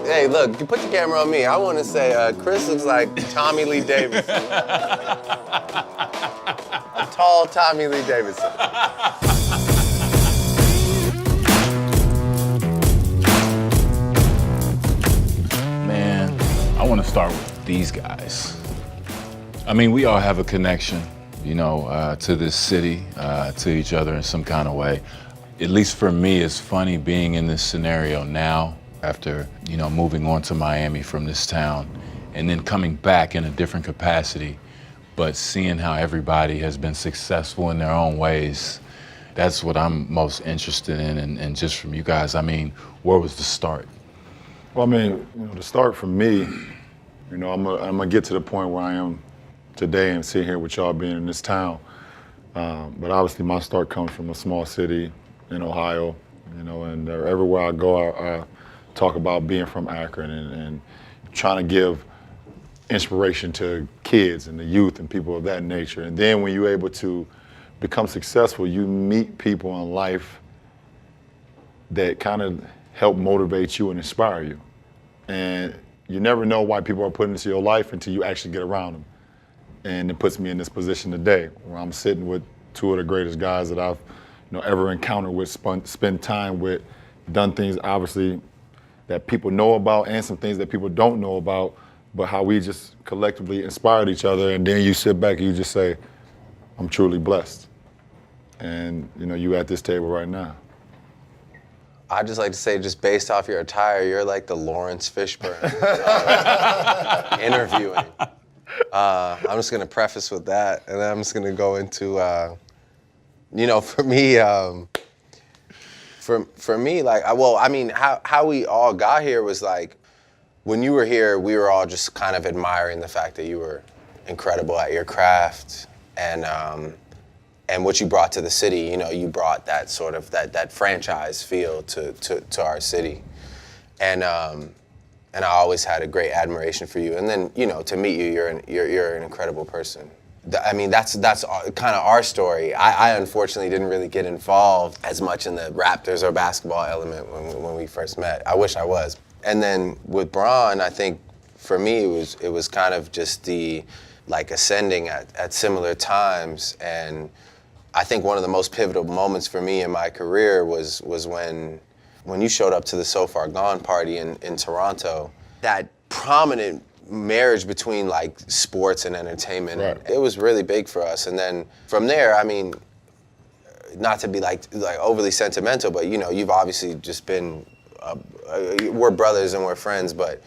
Hey, look, you put your camera on me. I want to say Chris looks like Tommy Lee Davidson. A tall Tommy Lee Davidson. Man, I want to start with these guys. I mean, we all have a connection, you know, to this city, to each other in some kind of way. At least for me, it's funny being in this scenario now after, you know, moving on to Miami from this town and then coming back in a different capacity, but seeing how everybody has been successful in their own ways. That's what I'm most interested in. And just from you guys, I mean, where was the start? Well, I mean, you know, the start for me, you know, I'm gonna get to the point where I am today and sit here with y'all being in this town. But obviously my start comes from a small city in Ohio, you know, and everywhere I go, I talk about being from Akron and trying to give inspiration to kids and the youth and people of that nature. And then when you're able to become successful, you meet people in life that kind of help motivate you and inspire you. And you never know why people are put into your life until you actually get around them. And it puts me in this position today where I'm sitting with two of the greatest guys that I've ever encountered with, spent time with, done things obviously that people know about and some things that people don't know about, but how we just collectively inspired each other. And then you sit back and you just say, I'm truly blessed. And you at this table right now. I'd just like to say, just based off your attire, you're like the Lawrence Fishburne interviewing. I'm just gonna preface with that, and then I'm just gonna go into, for me, like, how we all got here was like, when you were here, we were all just kind of admiring the fact that you were incredible at your craft, and what you brought to the city. You brought that sort of that franchise feel to our city, and I always had a great admiration for you. And then to meet you, you're an incredible person. I mean, that's kind of our story. I unfortunately didn't really get involved as much in the Raptors or basketball element when we first met. I wish I was. And then with Bron, I think for me it was kind of just the ascending at similar times. And I think one of the most pivotal moments for me in my career was when you showed up to the So Far Gone party in Toronto. That prominent marriage between sports and entertainment, right. It was really big for us. And then from there, I mean, not to be like overly sentimental, but you've obviously just been, we're brothers and we're friends, but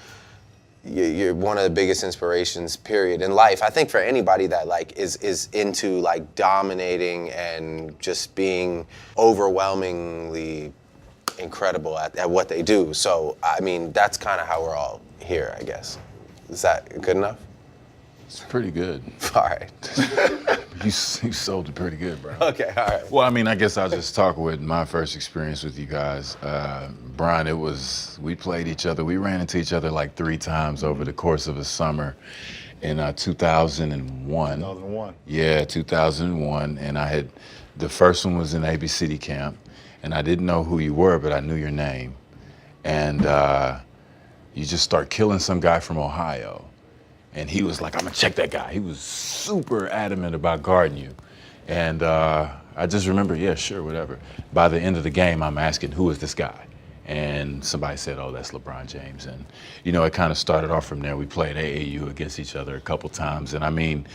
you're one of the biggest inspirations, period, in life. I think for anybody that is into dominating and just being overwhelmingly incredible at what they do. So I mean, that's kind of how we're all here, I guess. Is that good enough? It's pretty good. All right. You sold it pretty good, bro. Okay, all right. Well, I mean, I guess I'll just talk with my first experience with you guys. Brian, we played each other. We ran into each other 3 times over the course of a summer in 2001. 2001. Yeah, 2001. And the first one was in AB City Camp. And I didn't know who you were, but I knew your name. And you just start killing some guy from Ohio. And he was like, I'm gonna check that guy. He was super adamant about guarding you. And I just remember, yeah, sure, whatever. By the end of the game, I'm asking, who is this guy? And somebody said, oh, that's LeBron James. And, it kind of started off from there. We played AAU against each other a couple times. And I mean,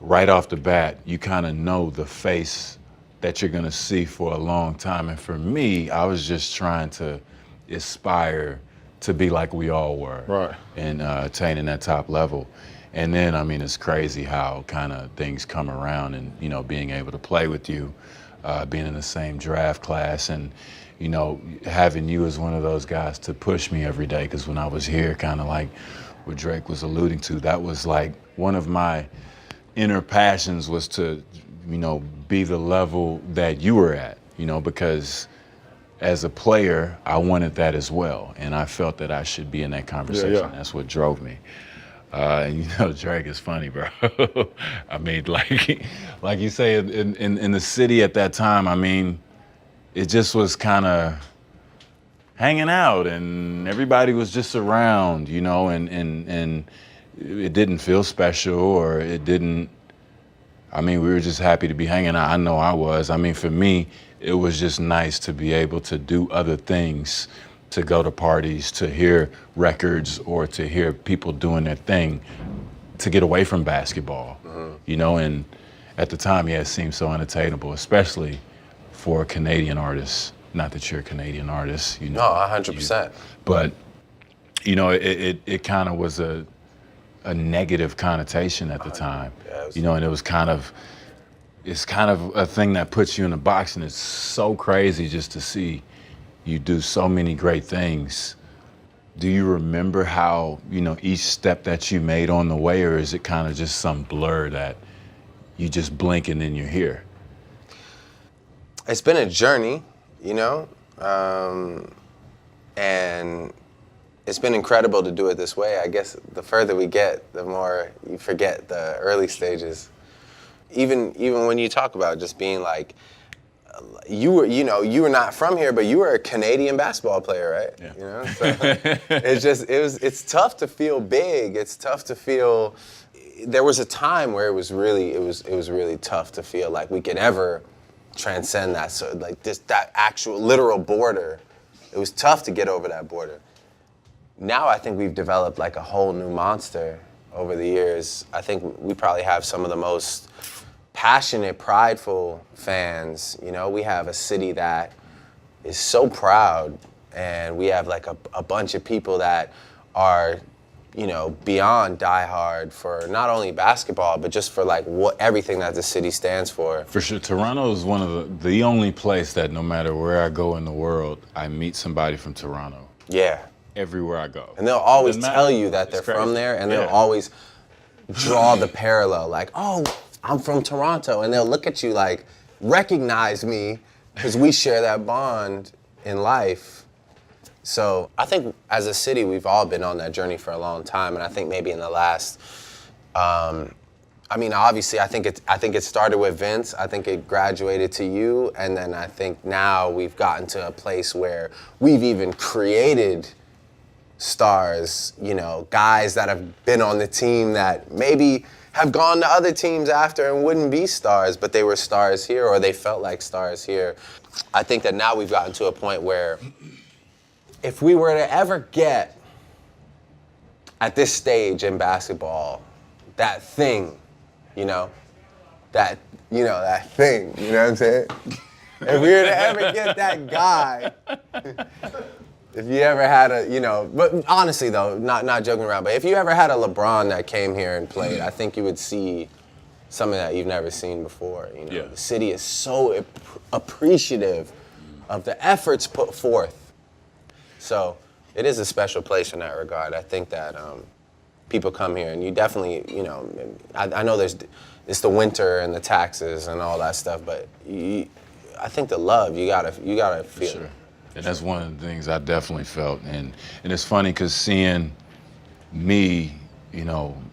right off the bat, you kind of know the face that you're gonna see for a long time. And for me, I was just trying to aspire to be like we all were, right, and attaining that top level. And then, I mean, it's crazy how kind of things come around and, being able to play with you, being in the same draft class and, having you as one of those guys to push me every day. Because when I was here, kind of like what Drake was alluding to, that was one of my inner passions was to, be the level that you were at, because as a player, I wanted that as well. And I felt that I should be in that conversation. Yeah. That's what drove me. And Drake is funny, bro. I mean, like you say, in the city at that time, I mean, it just was kind of hanging out, and everybody was just around, you know, and it didn't feel special, or it didn't. I mean, we were just happy to be hanging out. I know I was. I mean, for me, it was just nice to be able to do other things, to go to parties, to hear records, or to hear people doing their thing, to get away from basketball, you know. And at the time, yeah, it seemed so unattainable, especially for a Canadian artist. Not that you're a Canadian artist, you know. No, 100%. But, you know, it kind of was a negative connotation at the time, Yeah, you know, and it's kind of a thing that puts you in a box, and it's so crazy just to see you do so many great things. Do you remember how, you know, each step that you made on the way, or is it kind of just some blur that you just blink and then you're here? It's been a journey, you know, and it's been incredible to do it this way. I guess the further we get, the more you forget the early stages. Even when you talk about just being like, you were not from here, but you were a Canadian basketball player, right? Yeah. You know, so it's tough to feel big. It's tough to feel. There was a time where it was really tough to feel like we could ever transcend that, so like that actual literal border. It was tough to get over that border. Now I think we've developed like a whole new monster over the years. I think we probably have some of the most passionate, prideful fans. You know, we have a city that is so proud, and we have like a bunch of people that are, you know, beyond diehard for not only basketball, but just for like everything that the city stands for. For sure, Toronto is one of the only place that no matter where I go in the world, I meet somebody from Toronto. Yeah. Everywhere I go. And they'll always Doesn't tell matter. you that they're It's crazy. from there, and Yeah. they'll always draw the parallel, like, oh, I'm from Toronto, and they'll look at you like, recognize me, because we share that bond in life. So I think as a city, we've all been on that journey for a long time, and I think maybe in the last, I mean, obviously, I think it started with Vince. I think it graduated to you, and then I think now we've gotten to a place where we've even created stars, you know, guys that have been on the team that maybe have gone to other teams after and wouldn't be stars, but they were stars here, or they felt like stars here. I think that now we've gotten to a point where if we were to ever get at this stage in basketball, that thing, that thing, you know what I'm saying? If we were to ever get that guy, if you ever had but honestly though, not joking around, but if you ever had a LeBron that came here and played, I think you would see something that you've never seen before. You know, Yeah. The city is so appreciative of the efforts put forth. So it is a special place in that regard. I think that people come here, and you definitely, I know it's the winter and the taxes and all that stuff, but I think the love you gotta feel. Sure. And that's one of the things I definitely felt. And it's funny because seeing me,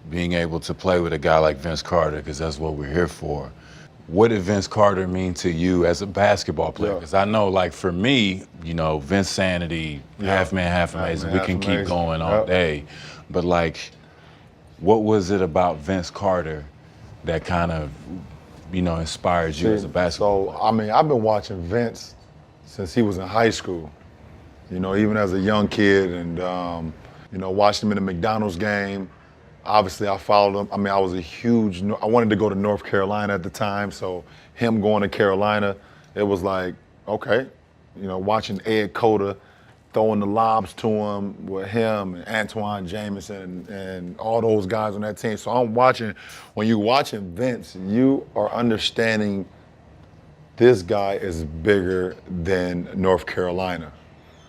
being able to play with a guy like Vince Carter, because that's what we're here for. What did Vince Carter mean to you as a basketball player? Yeah. Because I know, like, for me, Vince Sanity, half man, half amazing. Half We can man, keep half amazing. going all Yep. day. But, like, what was it about Vince Carter that kind of, inspired you as a basketball player? So, I mean, I've been watching Vince since he was in high school, even as a young kid, and, watched him in the McDonald's game. Obviously, I followed him. I mean, I wanted to go to North Carolina at the time, so him going to Carolina, it was like, okay, watching Ed Cota throwing the lobs to him with him and Antoine Jamison and all those guys on that team. So when you're watching Vince, you are understanding this guy is bigger than North Carolina.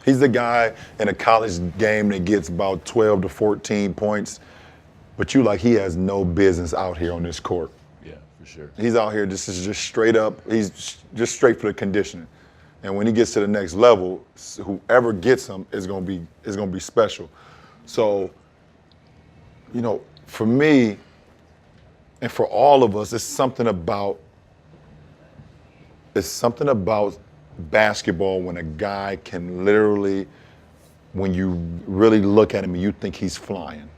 He's the guy in a college game that gets about 12 to 14 points, but he has no business out here on this court. Yeah, for sure. He's out here, this is just straight up, he's just straight for the conditioning. And when he gets to the next level, whoever gets him is gonna be special. So, for me, and for all of us, it's something about basketball when a guy can literally when you really look at him and you think he's flying.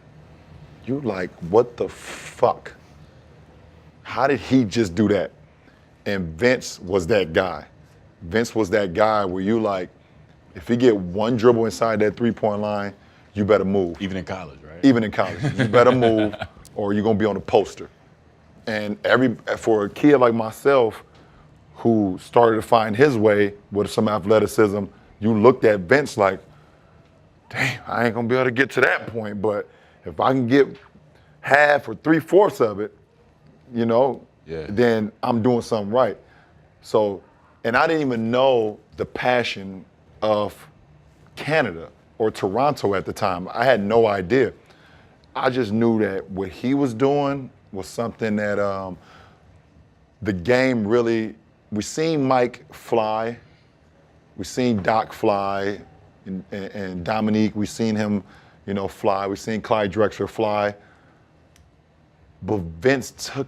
You're like, what the fuck? How did he just do that? And Vince was that guy. Vince was that guy where you like, if he get one dribble inside that three-point line, you better move. Even in college, right? Even in college, you better move or you're gonna be on the poster. And for a kid like myself who started to find his way with some athleticism, you looked at Vince like, damn, I ain't gonna be able to get to that point, but if I can get half or 3/4 of it, you know, then I'm doing something right. So, and I didn't even know the passion of Canada or Toronto at the time. I had no idea. I just knew that what he was doing was something that the game really, we seen Mike fly, we seen Doc fly, and Dominique, we seen him, you know, fly. We seen Clyde Drexler fly. But Vince took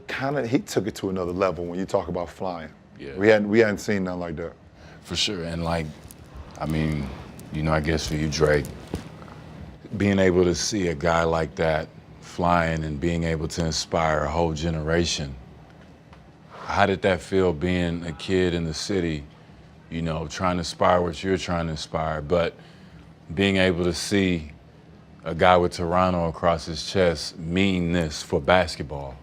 it to another level when you talk about flying. Yeah. We hadn't seen nothing like that. For sure. And like, I mean, you know, I guess for you, Drake, being able to see a guy like that flying and being able to inspire a whole generation, how did that feel being a kid in the city, you know, trying to inspire what you're trying to inspire, but being able to see a guy with Toronto across his chest mean this for basketball?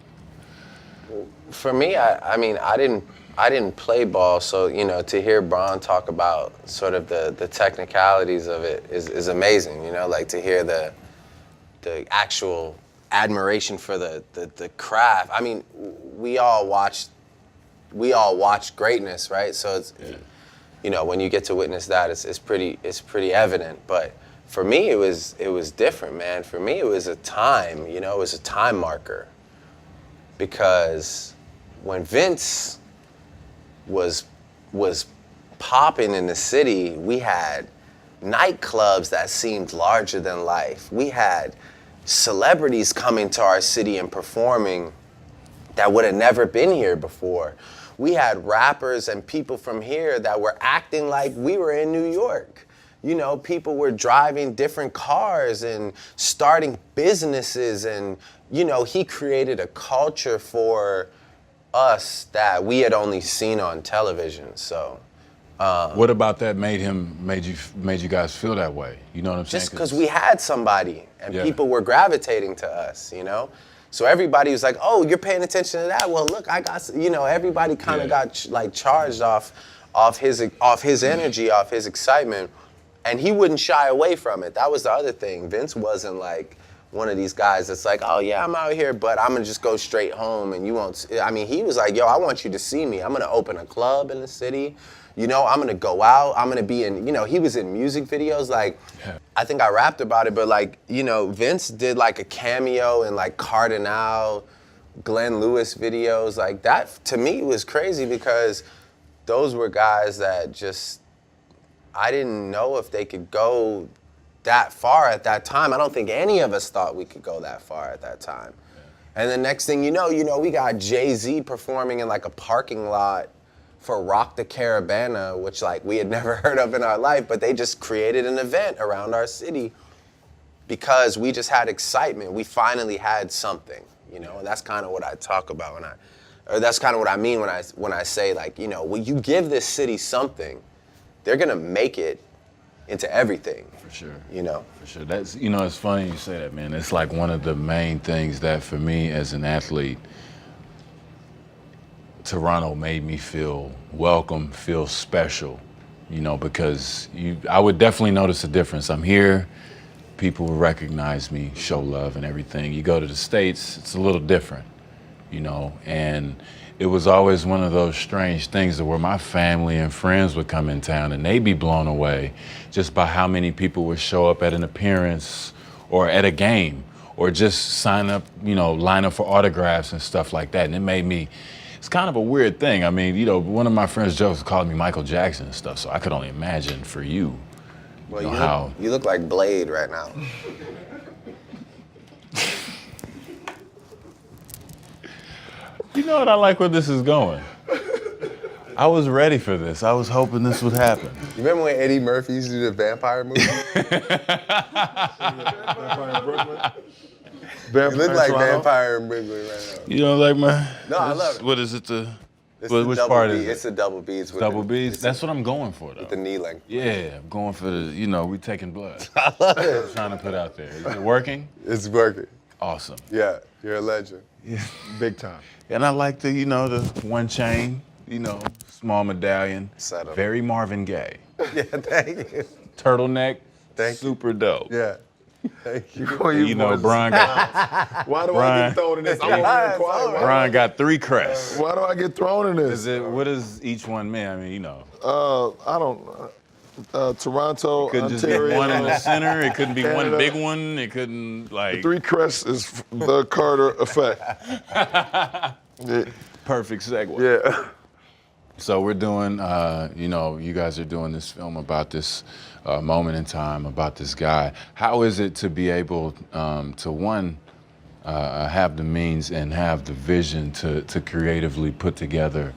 For me, I mean, I didn't play ball, so, you know, to hear Bron talk about sort of the technicalities of it is amazing, you know, like to hear the actual admiration for the craft. I mean, we all watched greatness, right? So it's, you know, when you get to witness that, it's pretty evident. But for me, it was different, man. For me, it was a time, you know, it was a time marker. Because when Vince was popping in the city, we had nightclubs that seemed larger than life. We had celebrities coming to our city and performing that would have never been here before. We had rappers and people from here that were acting like we were in New York. You know, people were driving different cars and starting businesses, and, you know, he created a culture for us that we had only seen on television. So what about that made you guys feel that way? You know what I'm saying? Just because we had somebody and Yeah. people were gravitating to us, you know? So everybody was like, oh, you're paying attention to that? Well, look, I got, you know, everybody kind of got like charged off his energy, off his excitement. And he wouldn't shy away from it. That was the other thing. Vince wasn't like one of these guys that's like, oh yeah, I'm out here, but I'm gonna just go straight home and you won't. I mean, he was like, yo, I want you to see me. I'm gonna open a club in the city. You know, I'm gonna go out. I'm gonna be in, you know, he was in music videos. Like, I think I rapped about it, but like, you know, Vince did like a cameo in like Cardinal, Glenn Lewis videos. Like that, to me, was crazy because those were guys that just, I didn't know if they could go that far at that time. I don't think any of us thought we could go that far at that time. And the next thing you know, we got Jay-Z performing in like a parking lot for Rock the Caravana, which like we had never heard of in our life, but they just created an event around our city because we just had excitement. We finally had something, you know, and that's kind of what I talk about or that's kind of what I mean when I say like, you know, when you give this city something, they're gonna make it into everything. For sure. You know? For sure. That's, you know, it's funny you say that, man. It's like one of the main things that for me as an athlete, Toronto made me feel welcome, feel special, you know, because I would definitely notice a difference. I'm here, people will recognize me, show love and everything. You go to the States, it's a little different, you know, and it was always one of those strange things where my family and friends would come in town and they'd be blown away just by how many people would show up at an appearance or at a game or just sign up, you know, line up for autographs and stuff like that. And it made me, it's kind of a weird thing. I mean, you know, one of my friends jokes called me Michael Jackson and stuff, so I could only imagine for you. Well, you know, you look like Blade right now. You know what, I like where this is going. I was ready for this. I was hoping this would happen. You remember when Eddie Murphy used to do the vampire movie? Vampire in Brooklyn. You look like Toronto. Vampire in Brooklyn right now. You don't like my? No, I love it. What is it? It's Which the part double is B. it? It's the double B's. With Double the, B's. That's what I'm going for, though. the knee length. Yeah, I'm going for the. You know, we taking blood. I love it. I'm trying to put out there. Is it working? It's working. Awesome. Yeah, you're a legend. Big time. And I like the, the one chain, small medallion. Set 'em. Very Marvin Gaye. Yeah, thank you. Turtleneck. Thank you. super dope. Yeah. Thank you. Brian got Why do I Brian. get thrown in this? I'm over here quiet. Brian got 3 crests. Why do I get thrown in this? What does each one mean? I mean, I don't. Toronto, couldn't just Ontario. be one in the center. It couldn't be one Canada. big one. It couldn't like 3 crests is the Carter effect. perfect segue. Yeah. So we're doing, you guys are doing this film about this moment in time, about this guy. How is it to be able to, one, have the means and have the vision to creatively put together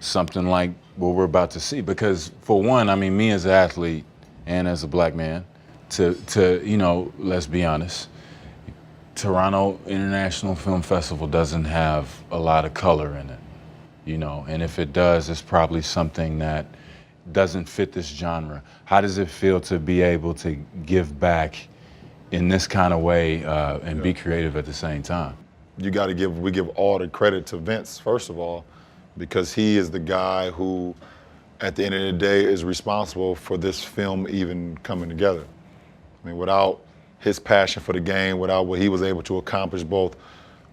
something like what we're about to see? Because for one, I mean, me as an athlete and as a black man, to let's be honest, Toronto International Film Festival doesn't have a lot of color in it. And if it does, it's probably something that doesn't fit this genre. How does it feel to be able to give back in this kind of way and be creative at the same time? We give all the credit to Vince, first of all, because he is the guy who, at the end of the day, is responsible for this film even coming together. I mean, without his passion for the game, without what he was able to accomplish both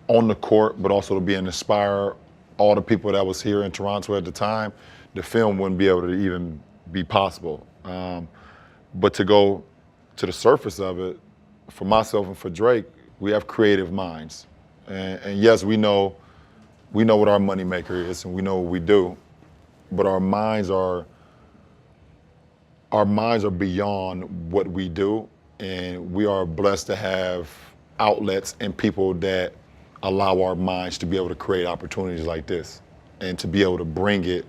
on the court, but also to be an inspire all the people that was here in Toronto at the time, the film wouldn't be able to even be possible. But to go to the surface of it, for myself and for Drake, we have creative minds. And yes, we know what our moneymaker is and we know what we do, but our minds are beyond what we do, and we are blessed to have outlets and people that allow our minds to be able to create opportunities like this and to be able to bring it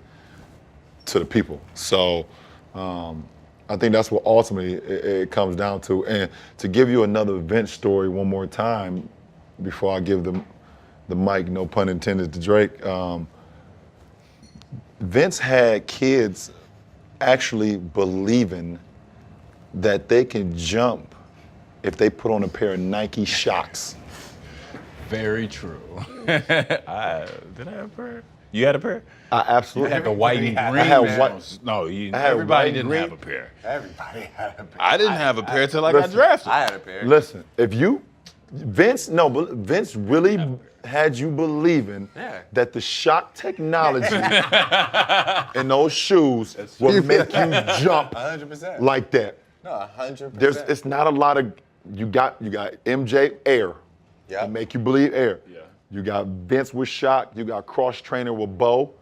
to the people. So I think that's what ultimately it comes down to. And to give you another Vince story one more time before I give the mic, no pun intended, to Drake, Vince had kids actually believing that they can jump if they put on a pair of Nike Shox. Very true. Did I have a pair? You had a pair? I absolutely You had the white and green. I had man. white. No, had everybody white, didn't green. have a pair. Everybody had a pair. I didn't have a pair till I got listen, drafted. I had a pair. Listen, Vince really had you believing that the shock technology in those shoes will make you jump 100%. like that. No, 100%. It's not a lot of, you got MJ Air. Yeah. To make you believe Air. Yeah. You got Vince with Shock. You got cross trainer with Bo.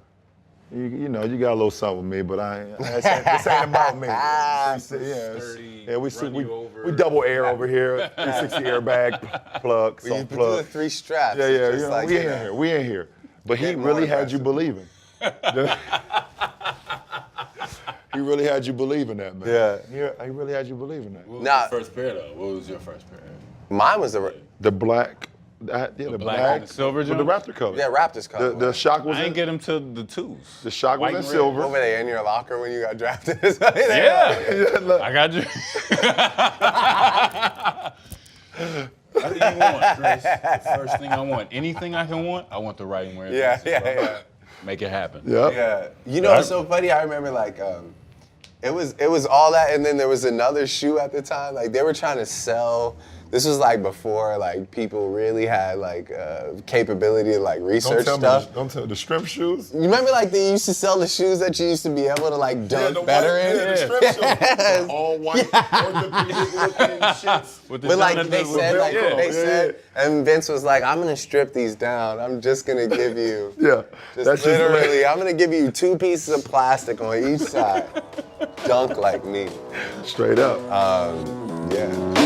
You got a little something with me, but this ain't about me. We double air over here. 360 airbag plug, We some used to do plug. the 3 straps. Yeah, just like, we in here. We in here. But he Getting really more had you aggressive. believing. He really had you believing that, man. Yeah. He really had you believing that. What was Nah. your first pair, though? What was your first pair? Mine was the The black, the black black and silver with the joint? Raptor color. Raptors color. The shock was I in, didn't get them till the 2s. the shock white was in and red. silver. Over there in your locker when you got drafted. Yeah. Look, I got you. What do you want, Chris? The first thing I want. Anything I can want, I want the right and wear. Yeah. Make it happen. Yep. Yeah. You know what's so funny? I remember it was all that, and then there was another shoe at the time. Like they were trying to sell. This was like before people really had capability to research stuff. Don't tell me the shrimp shoes. You remember they used to sell the shoes that you used to be able to dunk better in? the shrimp shoes. The all white orthopedic looking shits. With the But Jonathan- they said, yeah. they said, and Vince was like, I'm gonna strip these down. I'm just gonna give you, Yeah, just literally, I'm gonna give you 2 pieces of plastic on each side. Dunk like me. straight up. Yeah.